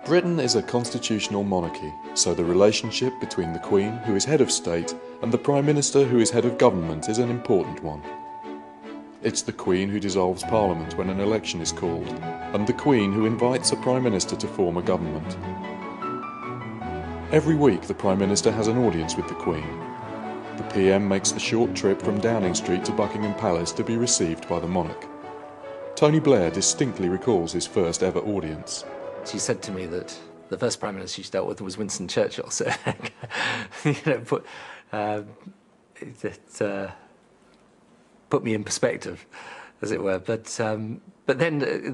Britain is a constitutional monarchy, so the relationship between the Queen, who is head of state, and the Prime Minister, who is head of government, is an important one. It's the Queen who dissolves Parliament when an election is called, and the Queen who invites a Prime Minister to form a government. Every week the Prime Minister has an audience with the Queen. The PM makes the short trip from Downing Street to Buckingham Palace to be received by the monarch. Tony Blair distinctly recalls his first ever audience. She said to me that the first Prime Minister she dealt with was Winston Churchill, so put me in perspective, as it were. But then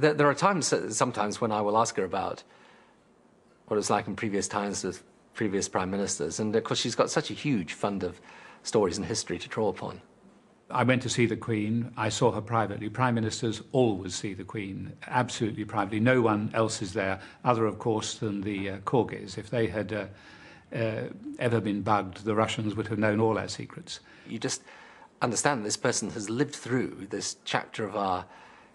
there are sometimes when I will ask her about what it was like in previous times with previous Prime Ministers, and of course she's got such a huge fund of stories and history to draw upon. I went to see the Queen. I saw her privately. Prime Ministers always see the Queen, absolutely privately. No one else is there, other, of course, than the Corgis. If they had ever been bugged, the Russians would have known all our secrets. You just understand this person has lived through this chapter of our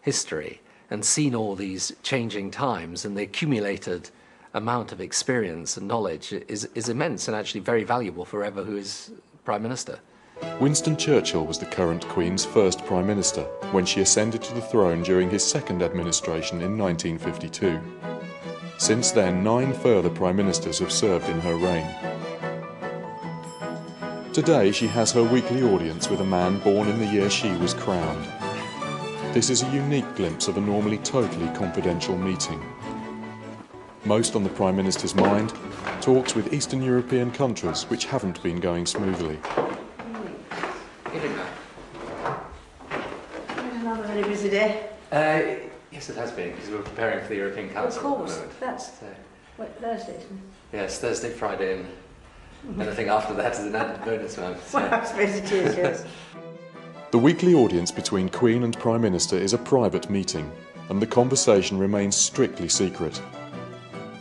history and seen all these changing times, and the accumulated amount of experience and knowledge is immense and actually very valuable for whoever who is Prime Minister. Winston Churchill was the current Queen's first Prime Minister when she ascended to the throne during his second administration in 1952. Since then, 9 further Prime Ministers have served in her reign. Today she has her weekly audience with a man born in the year she was crowned. This is a unique glimpse of a normally totally confidential meeting. Most on the Prime Minister's mind, talks with Eastern European countries which haven't been going smoothly. Another very busy day. Yes, it has been, because we're preparing for the European Council. Of course, that's Thursday, isn't it? Yes, Thursday, Friday, and anything after that is an added bonus, ma'am. So. Well, I suppose it is, yes. The weekly audience between Queen and Prime Minister is a private meeting, and the conversation remains strictly secret.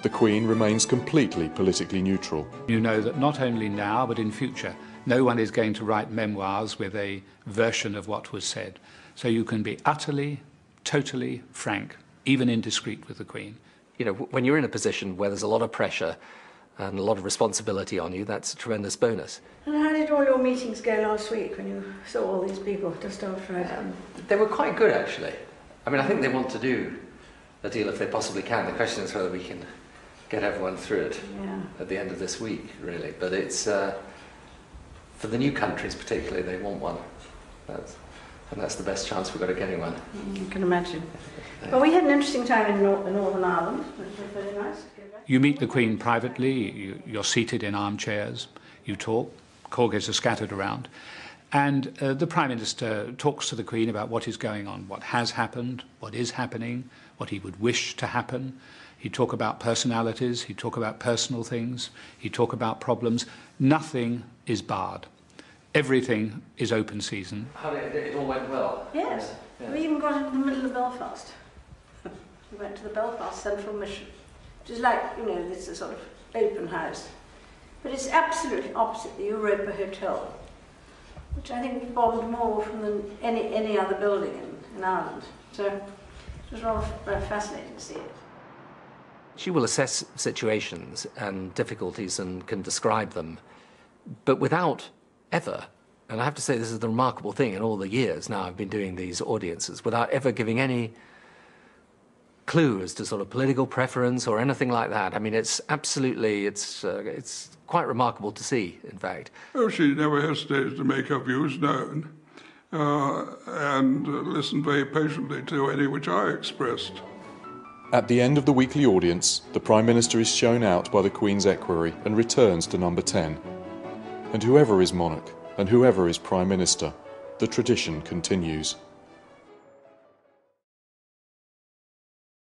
The Queen remains completely politically neutral. You know that not only now, but in future, no one is going to write memoirs with a version of what was said. So you can be utterly, totally frank, even indiscreet with the Queen. You know, when you're in a position where there's a lot of pressure and a lot of responsibility on you, that's a tremendous bonus. And how did all your meetings go last week when you saw all these people just after They were quite good, actually. I mean, I think they want to do a deal if they possibly can. The question is whether we can get everyone through it at the end of this week, really. But it's, for the new countries particularly, they want one. And that's the best chance we've got of getting one. You can imagine. Well, we had an interesting time in Northern Ireland, which was very nice. You meet the Queen privately, you're seated in armchairs, you talk, corgis are scattered around, and the Prime Minister talks to the Queen about what is going on, what has happened, what is happening, what he would wish to happen. He'd talk about personalities, he'd talk about personal things, he'd talk about problems. Nothing is barred. Everything is open season. It all went well? Yes. We even got into the middle of Belfast. We went to the Belfast Central Mission, which is like, you know, this is a sort of open house. But it's absolutely opposite the Europa Hotel, which I think was bombed more from than any other building in Ireland. So it was rather fascinating to see it. She will assess situations and difficulties and can describe them, but without ever, and I have to say this is the remarkable thing in all the years now I've been doing these audiences, without ever giving any clue as to sort of political preference or anything like that. I mean, it's absolutely, it's quite remarkable to see, in fact. Oh, she never hesitated to make her views known and listened very patiently to any which I expressed. At the end of the weekly audience, the Prime Minister is shown out by the Queen's equerry and returns to number 10. And whoever is monarch and whoever is Prime Minister, the tradition continues.